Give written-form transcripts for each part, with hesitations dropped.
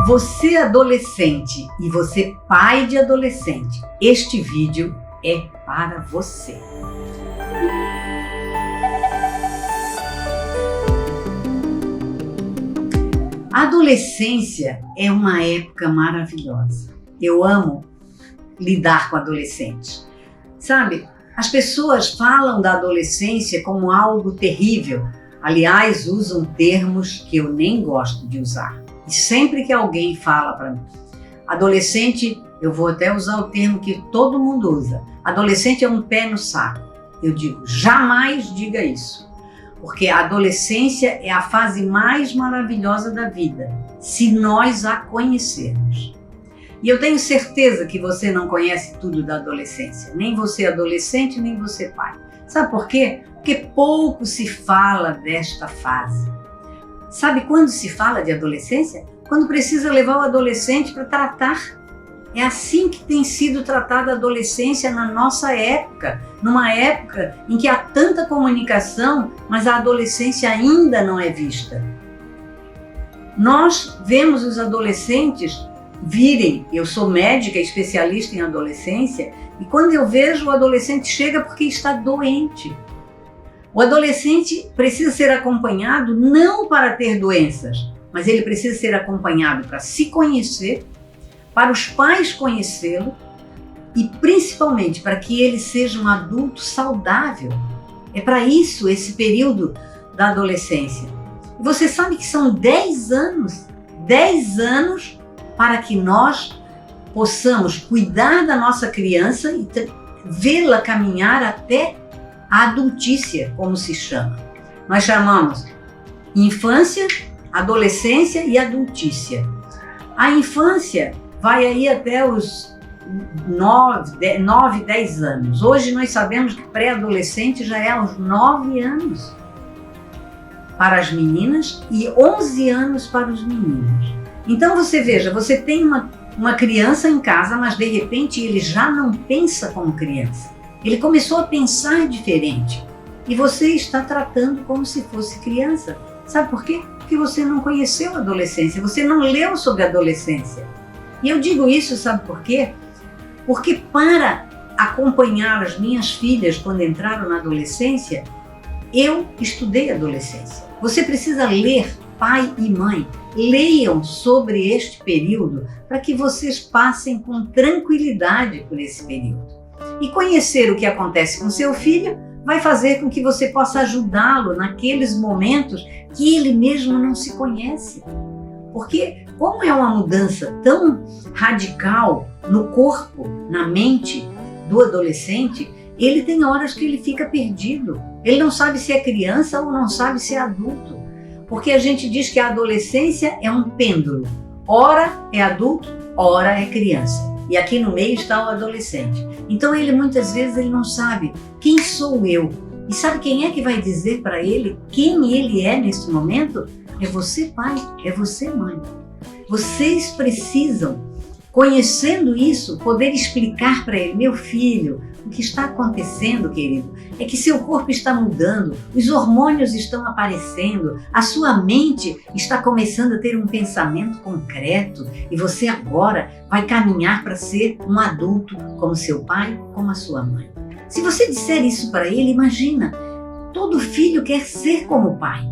Você adolescente e você pai de adolescente, este vídeo é para você. A adolescência é uma época maravilhosa. Eu amo lidar com adolescentes. Sabe, as pessoas falam da adolescência como algo terrível. Aliás, usam termos que eu nem gosto de usar. E sempre que alguém fala para mim, adolescente, eu vou até usar o termo que todo mundo usa. Adolescente é um pé no saco. Eu digo, jamais diga isso. Porque a adolescência é a fase mais maravilhosa da vida, se nós a conhecermos. E eu tenho certeza que você não conhece tudo da adolescência. Nem você adolescente, nem você pai. Sabe por quê? Porque pouco se fala desta fase. Sabe quando se fala de adolescência? Quando precisa levar o adolescente para tratar. É assim que tem sido tratada a adolescência na nossa época, numa época em que há tanta comunicação, mas a adolescência ainda não é vista. Nós vemos os adolescentes virem, eu sou médica especialista em adolescência, e quando eu vejo o adolescente chega porque está doente. O adolescente precisa ser acompanhado não para ter doenças, mas ele precisa ser acompanhado para se conhecer, para os pais conhecê-lo e principalmente para que ele seja um adulto saudável. É para isso esse período da adolescência. E você sabe que são 10 anos para que nós possamos cuidar da nossa criança e vê-la caminhar até a adultícia, como se chama. Nós chamamos infância, adolescência e adultícia. A infância vai aí até os 9, 10 anos. Hoje nós sabemos que pré-adolescente já é aos 9 anos para as meninas e 11 anos para os meninos. Então você veja, você tem uma criança em casa, mas de repente ele já não pensa como criança. Ele começou a pensar diferente e você está tratando como se fosse criança. Sabe por quê? Porque você não conheceu a adolescência, você não leu sobre a adolescência. E eu digo isso, sabe por quê? Porque para acompanhar as minhas filhas quando entraram na adolescência, eu estudei adolescência. Você precisa ler, pai e mãe, leiam sobre este período para que vocês passem com tranquilidade por esse período. E conhecer o que acontece com seu filho vai fazer com que você possa ajudá-lo naqueles momentos que ele mesmo não se conhece. Porque como é uma mudança tão radical no corpo, na mente do adolescente, ele tem horas que ele fica perdido. Ele não sabe se é criança ou não sabe se é adulto. Porque a gente diz que a adolescência é um pêndulo. Ora é adulto, ora é criança. E aqui no meio está o adolescente. Então ele muitas vezes ele não sabe quem sou eu. E sabe quem é que vai dizer para ele quem ele é nesse momento? É você pai, é você mãe. Vocês precisam, conhecendo isso, poder explicar para ele, meu filho, o que está acontecendo, querido, é que seu corpo está mudando, os hormônios estão aparecendo, a sua mente está começando a ter um pensamento concreto e você agora vai caminhar para ser um adulto como seu pai, como a sua mãe. Se você disser isso para ele, imagina, todo filho quer ser como o pai.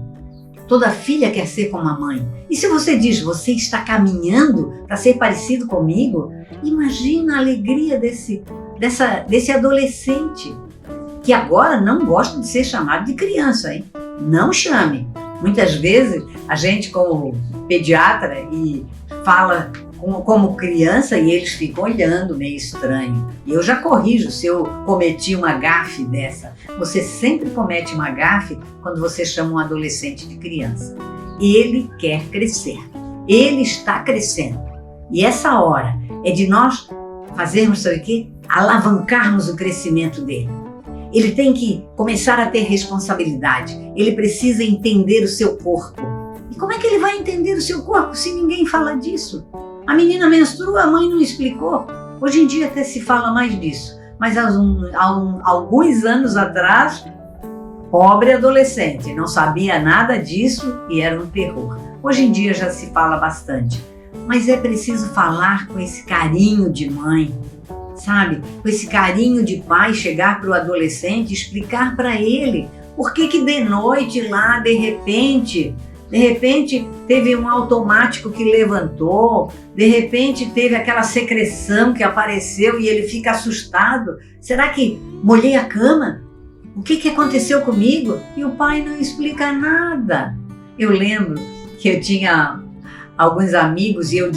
Toda filha quer ser como a mãe. E se você diz, você está caminhando para ser parecido comigo, imagina a alegria desse adolescente, que agora não gosta de ser chamado de criança, hein? Não chame. Muitas vezes a gente, como pediatra, e fala como criança e eles ficam olhando meio estranho. E eu já corrijo se eu cometi uma gafe dessa. Você sempre comete uma gafe quando você chama um adolescente de criança. Ele quer crescer. Ele está crescendo. E essa hora é de nós fazermos, sabe o quê? Alavancarmos o crescimento dele. Ele tem que começar a ter responsabilidade. Ele precisa entender o seu corpo. E como é que ele vai entender o seu corpo se ninguém fala disso? A menina menstrua, a mãe não explicou. Hoje em dia até se fala mais disso. Mas há alguns anos atrás, pobre adolescente, não sabia nada disso e era um terror. Hoje em dia já se fala bastante. mas é preciso falar com esse carinho de mãe, sabe? Com esse carinho de pai, chegar para o adolescente e explicar para ele por que de noite lá, de repente teve um automático que levantou, de repente teve aquela secreção que apareceu e ele fica assustado. Será que molhei a cama? O que aconteceu comigo? E o pai não explica nada. Eu lembro que eu tinha alguns amigos e eu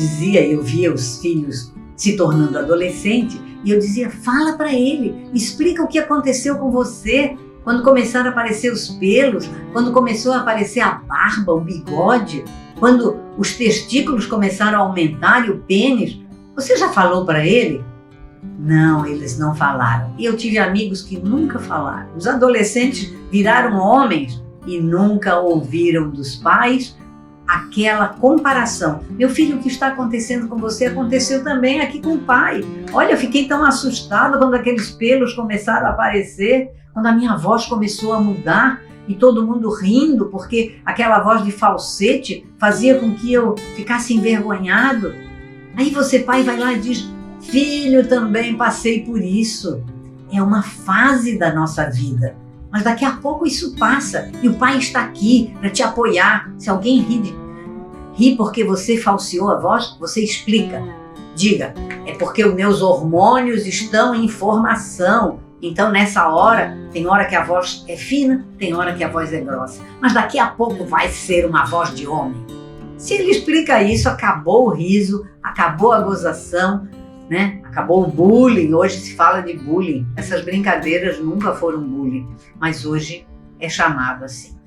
via os filhos se tornando adolescente e eu dizia, fala para ele, explica o que aconteceu com você. Quando começaram a aparecer os pelos, quando começou a aparecer a barba, o bigode, quando os testículos começaram a aumentar e o pênis, você já falou para ele? Não, eles não falaram. E eu tive amigos que nunca falaram. Os adolescentes viraram homens e nunca ouviram dos pais aquela comparação. Meu filho, o que está acontecendo com você aconteceu também aqui com o pai. Olha, eu fiquei tão assustada quando aqueles pelos começaram a aparecer, quando a minha voz começou a mudar e todo mundo rindo, porque aquela voz de falsete fazia com que eu ficasse envergonhado. Aí você, pai, vai lá e diz, filho, também passei por isso. É uma fase da nossa vida, mas daqui a pouco isso passa e o pai está aqui para te apoiar. Se alguém ri porque você falseou a voz, você explica. Diga, é porque os meus hormônios estão em formação. Então, nessa hora, tem hora que a voz é fina, tem hora que a voz é grossa. Mas daqui a pouco vai ser uma voz de homem. Se ele explica isso, acabou o riso, acabou a gozação, né? Acabou o bullying. Hoje se fala de bullying. Essas brincadeiras nunca foram bullying, mas hoje é chamado assim.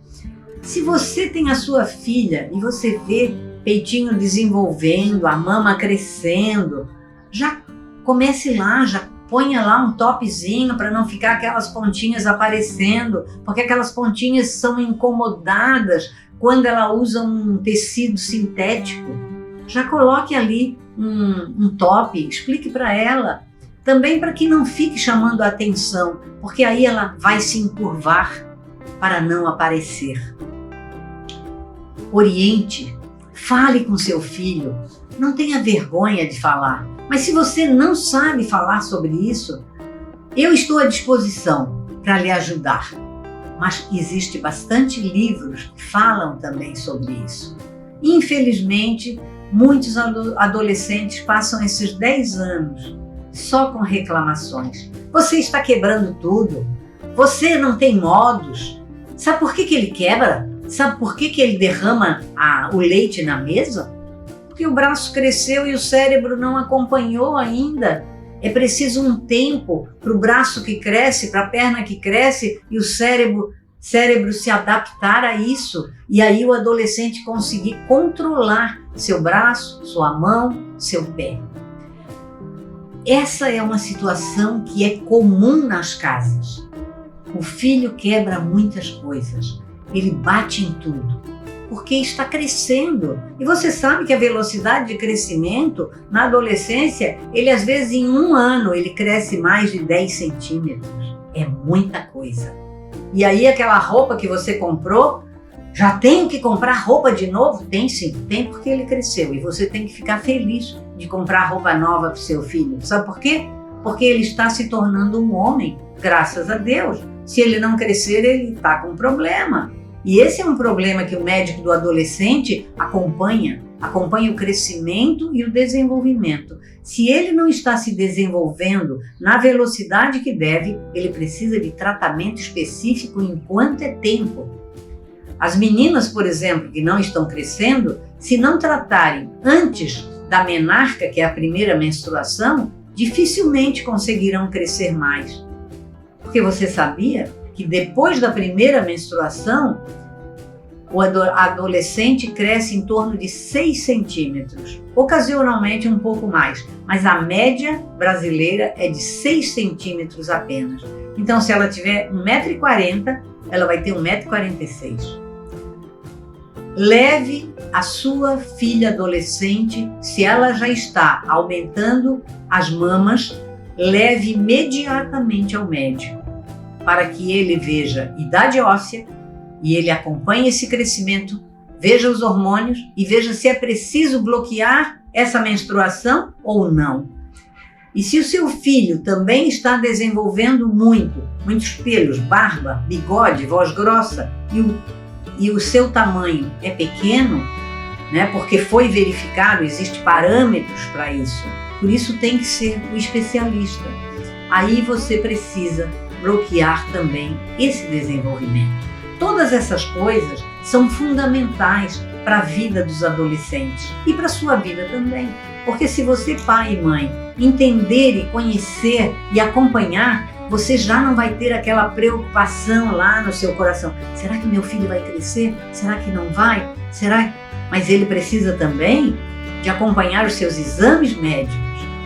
Se você tem a sua filha e você vê peitinho desenvolvendo, a mama crescendo, já comece lá, já ponha lá um topzinho para não ficar aquelas pontinhas aparecendo, porque aquelas pontinhas são incomodadas quando ela usa um tecido sintético. Já coloque ali um top, explique para ela, também para que não fique chamando a atenção, porque aí ela vai se encurvar para não aparecer. Oriente, fale com seu filho, não tenha vergonha de falar. Mas se você não sabe falar sobre isso, eu estou à disposição para lhe ajudar. Mas existe bastante livros que falam também sobre isso. Infelizmente, muitos adolescentes passam esses 10 anos só com reclamações. Você está quebrando tudo. Você não tem modos. Sabe por que ele quebra? Sabe por que ele derrama o leite na mesa? Porque o braço cresceu e o cérebro não acompanhou ainda. É preciso um tempo para o braço que cresce, para a perna que cresce e o cérebro se adaptar a isso. E aí o adolescente conseguir controlar seu braço, sua mão, seu pé. Essa é uma situação que é comum nas casas. O filho quebra muitas coisas, ele bate em tudo, porque está crescendo. E você sabe que a velocidade de crescimento na adolescência, ele às vezes em 1 ano, ele cresce mais de 10 centímetros. É muita coisa. E aí aquela roupa que você comprou, já tem que comprar roupa de novo? Tem sim, tem porque ele cresceu. E você tem que ficar feliz de comprar roupa nova para o seu filho. Sabe por quê? Porque ele está se tornando um homem, graças a Deus. Se ele não crescer, ele está com problema. E esse é um problema que o médico do adolescente acompanha o crescimento e o desenvolvimento. Se ele não está se desenvolvendo na velocidade que deve, ele precisa de tratamento específico enquanto é tempo. As meninas, por exemplo, que não estão crescendo, se não tratarem antes da menarca, que é a primeira menstruação, dificilmente conseguirão crescer mais. Porque você sabia que depois da primeira menstruação, o adolescente cresce em torno de 6 centímetros, ocasionalmente um pouco mais, mas a média brasileira é de 6 centímetros apenas. Então, se ela tiver 1,40 m, ela vai ter 1,46 m. Leve a sua filha adolescente, se ela já está aumentando as mamas, leve imediatamente ao médico, para que ele veja idade óssea e ele acompanhe esse crescimento veja os hormônios e veja se é preciso bloquear essa menstruação ou não. E se o seu filho também está desenvolvendo muitos pelos, barba, bigode, voz grossa e o seu tamanho é pequeno, né, porque foi verificado, existem parâmetros para isso, por isso tem que ser o especialista. Aí você precisa bloquear também esse desenvolvimento. Todas essas coisas são fundamentais para a vida dos adolescentes e para a sua vida também. Porque se você, pai e mãe, entender e conhecer e acompanhar, você já não vai ter aquela preocupação lá no seu coração. Será que meu filho vai crescer? Será que não vai? Mas ele precisa também de acompanhar os seus exames médicos.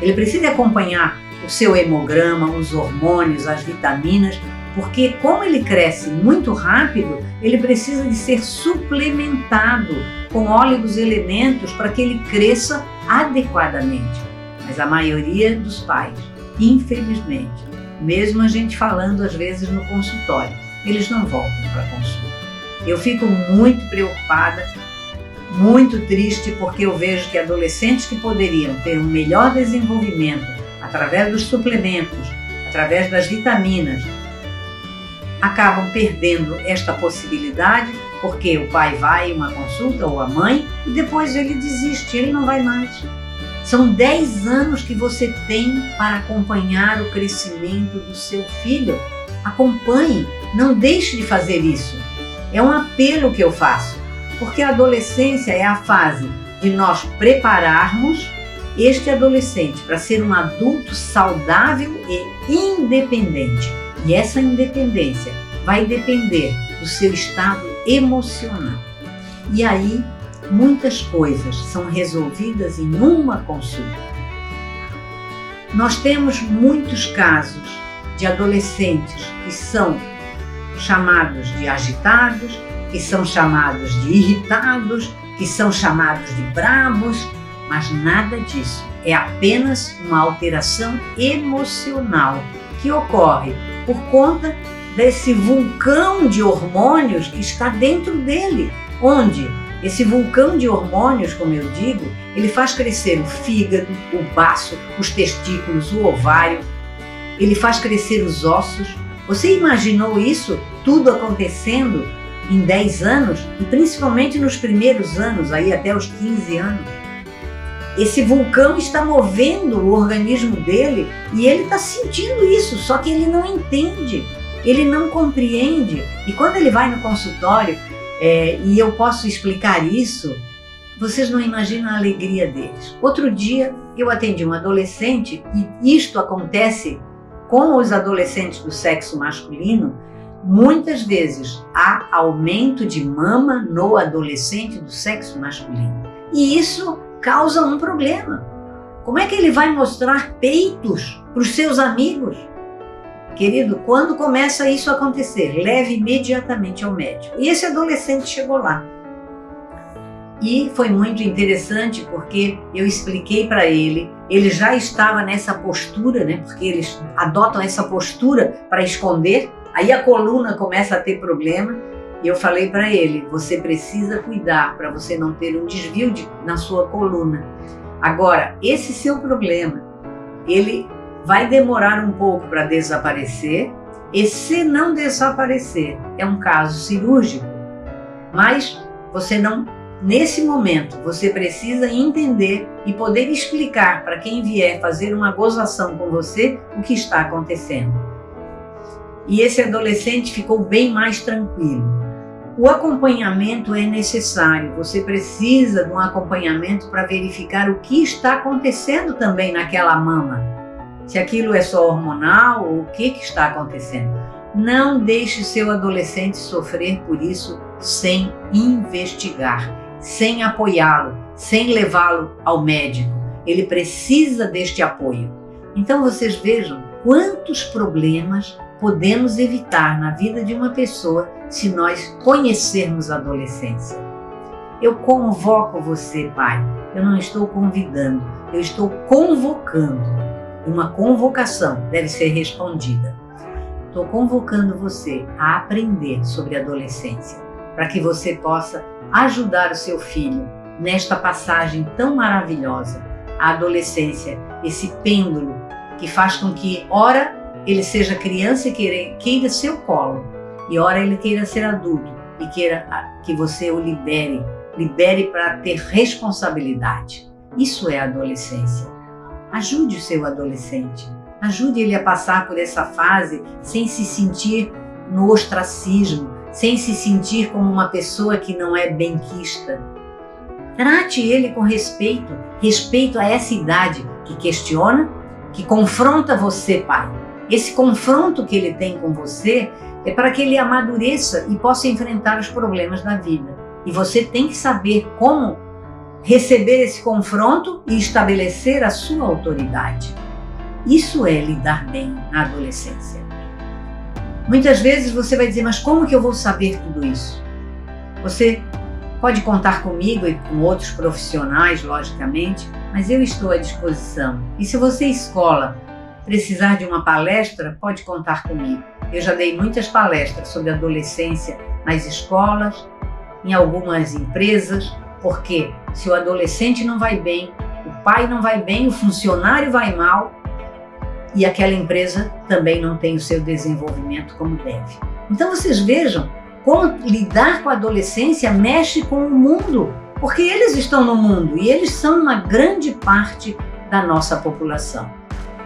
Ele precisa acompanhar o seu hemograma, os hormônios, as vitaminas, porque como ele cresce muito rápido, ele precisa de ser suplementado com óleos elementos para que ele cresça adequadamente. Mas a maioria dos pais, infelizmente, mesmo a gente falando às vezes no consultório, eles não voltam para a consulta. Eu fico muito preocupada, muito triste, porque eu vejo que adolescentes que poderiam ter um melhor desenvolvimento através dos suplementos, através das vitaminas, acabam perdendo esta possibilidade, porque o pai vai em uma consulta ou a mãe e depois ele desiste, ele não vai mais. São 10 anos que você tem para acompanhar o crescimento do seu filho. Acompanhe, não deixe de fazer isso. É um apelo que eu faço, porque a adolescência é a fase de nós prepararmos este adolescente para ser um adulto saudável e independente. E essa independência vai depender do seu estado emocional. E aí, muitas coisas são resolvidas em uma consulta. Nós temos muitos casos de adolescentes que são chamados de agitados, que são chamados de irritados, que são chamados de bravos, mas nada disso. É apenas uma alteração emocional que ocorre por conta desse vulcão de hormônios que está dentro dele, onde esse vulcão de hormônios, como eu digo, ele faz crescer o fígado, o baço, os testículos, o ovário, ele faz crescer os ossos. Você imaginou isso tudo acontecendo em 10 anos e principalmente nos primeiros anos, aí até os 15 anos? Esse vulcão está movendo o organismo dele e ele está sentindo isso, só que ele não entende, ele não compreende. E quando ele vai no consultório, e eu posso explicar isso, vocês não imaginam a alegria deles. Outro dia eu atendi um adolescente e isto acontece com os adolescentes do sexo masculino. Muitas vezes há aumento de mama no adolescente do sexo masculino. E isso causa um problema. Como é que ele vai mostrar peitos para os seus amigos? Querido, quando começa isso a acontecer, leve imediatamente ao médico. E esse adolescente chegou lá. E foi muito interessante porque eu expliquei para ele, ele já estava nessa postura, né? Porque eles adotam essa postura para esconder, aí a coluna começa a ter problema. E eu falei para ele, você precisa cuidar para você não ter um desvio na sua coluna. Agora, esse seu problema, ele vai demorar um pouco para desaparecer, e se não desaparecer, é um caso cirúrgico. Mas você não, nesse momento, você precisa entender e poder explicar para quem vier fazer uma gozação com você o que está acontecendo. E esse adolescente ficou bem mais tranquilo. O acompanhamento é necessário, você precisa de um acompanhamento para verificar o que está acontecendo também naquela mama. Se aquilo é só hormonal ou o que está acontecendo. Não deixe seu adolescente sofrer por isso sem investigar, sem apoiá-lo, sem levá-lo ao médico. Ele precisa deste apoio. Então vocês vejam quantos problemas podemos evitar na vida de uma pessoa se nós conhecermos a adolescência. Eu convoco você, pai. Eu não estou convidando, eu estou convocando. Uma convocação deve ser respondida. Estou convocando você a aprender sobre a adolescência, para que você possa ajudar o seu filho nesta passagem tão maravilhosa, a adolescência, esse pêndulo que faz com que, ora, ele seja criança e queira seu colo, e ora ele queira ser adulto e queira que você o libere para ter responsabilidade. Isso é a adolescência. Ajude o seu adolescente, ajude ele a passar por essa fase sem se sentir no ostracismo, sem se sentir como uma pessoa que não é benquista. Trate ele com respeito a essa idade que questiona, que confronta você, pai. Esse confronto que ele tem com você é para que ele amadureça e possa enfrentar os problemas da vida. E você tem que saber como receber esse confronto e estabelecer a sua autoridade. Isso é lidar bem na adolescência. Muitas vezes você vai dizer, mas como que eu vou saber tudo isso? Você pode contar comigo e com outros profissionais, logicamente, mas eu estou à disposição. E se você, escola, precisar de uma palestra, pode contar comigo. Eu já dei muitas palestras sobre adolescência nas escolas, em algumas empresas, porque se o adolescente não vai bem, o pai não vai bem, o funcionário vai mal e aquela empresa também não tem o seu desenvolvimento como deve. Então vocês vejam como lidar com a adolescência mexe com o mundo, porque eles estão no mundo e eles são uma grande parte da nossa população.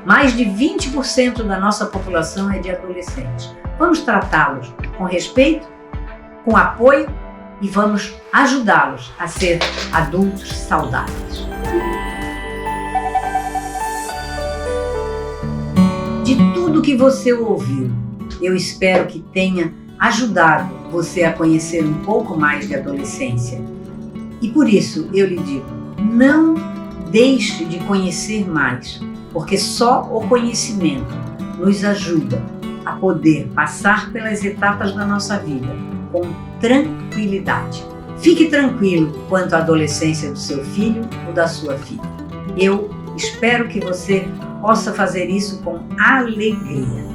Mais de 20% da nossa população é de adolescentes. Vamos tratá-los com respeito, com apoio e vamos ajudá-los a ser adultos saudáveis. De tudo que você ouviu, eu espero que tenha ajudado você a conhecer um pouco mais de adolescência. E por isso eu lhe digo, não deixe de conhecer mais, porque só o conhecimento nos ajuda a poder passar pelas etapas da nossa vida com tranquilidade. Fique tranquilo quanto à adolescência do seu filho ou da sua filha. Eu espero que você possa fazer isso com alegria.